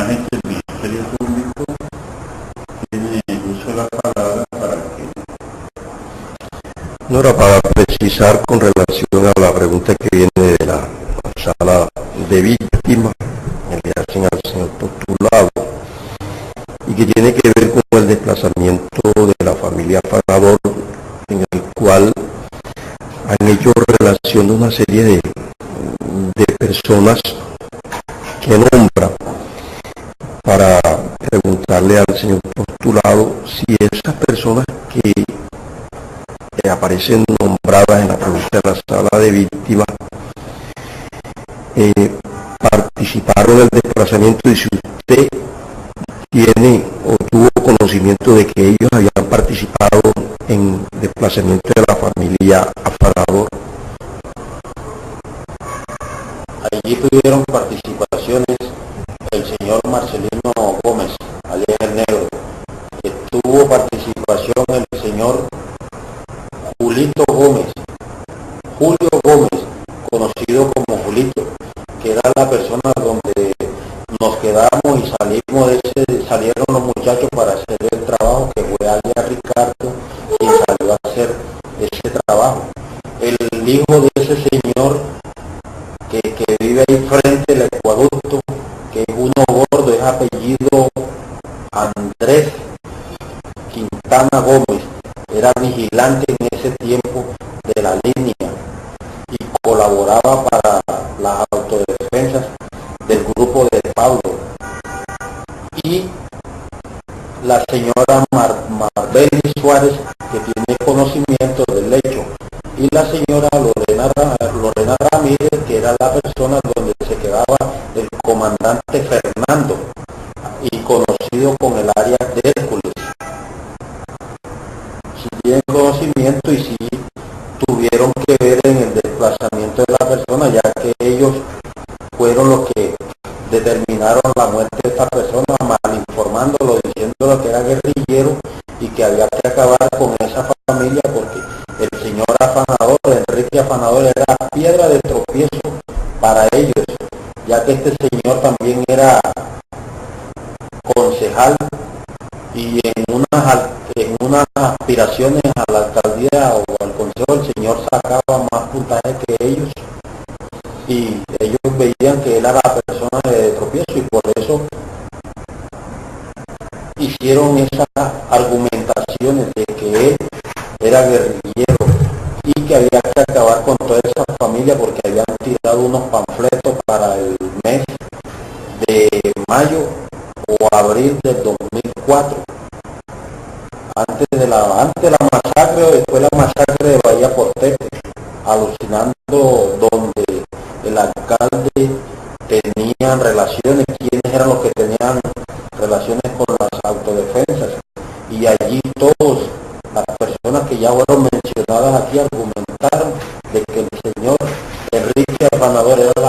personajes del Ministerio Público tiene uso de la palabra para que... No era para precisar con relación a la pregunta que viene de la sala de víctimas, que le hacen al señor postulado, y que tiene que ver con el desplazamiento de la familia Afanador, en el cual han hecho relación de una serie de personas que nombra, para preguntarle al señor postulado si esas personas que aparecen nombradas en la pregunta de la sala de víctimas participaron en el desplazamiento, y si usted tiene o tuvo conocimiento de que ellos habían participado en desplazamiento de la familia Afanador. Allí tuvieron participaciones el señor Marcelino Gómez, alias el Negro. Tuvo participación el señor Julito Gómez, Julio Gómez, conocido como Julito, que era la persona donde nos quedamos y salieron los muchachos para hacer el trabajo, que fue alias Ricardo quien salió a hacer ese trabajo. El hijo de ese señor que vive ahí frente al acueducto, que es uno gordo, es apellido Andrés Quintana Gómez, era vigilante en ese tiempo de la línea y colaboraba para las autodefensas del grupo de Pablo. Y la señora Marbeli Suárez, que tiene conocimiento del hecho, y la señora Lorena Ramírez, que era la persona donde se quedaba el comandante Fernando, y conocido con el área de Hércules. Si tienen conocimiento y si tuvieron que ver en el desplazamiento de la persona, ya que ellos fueron los que determinaron la muerte de esta persona, mal informándolo, diciéndolo que era guerrillero y que había que acabar con esa familia, porque el señor Afanador, Enrique Afanador, era piedra de tropiezo para ellos, ya que este señor también era concejal y en unas aspiraciones a la alcaldía o al consejo el señor sacaba más puntaje que ellos, y ellos veían que él era la persona de tropiezo, y por eso hicieron esas argumentaciones de que él era guerrillero y que había que acabar con toda esa familia, porque habían tirado unos panfletos para el mes de mayo o abril del 2004, antes de la masacre o después de la masacre de Bahía Portete, alucinando donde el alcalde tenían relaciones, quiénes eran los que tenían relaciones con las autodefensas, y allí todas las personas que ya fueron mencionadas aquí argumentaron de que el señor Enrique Afanador era la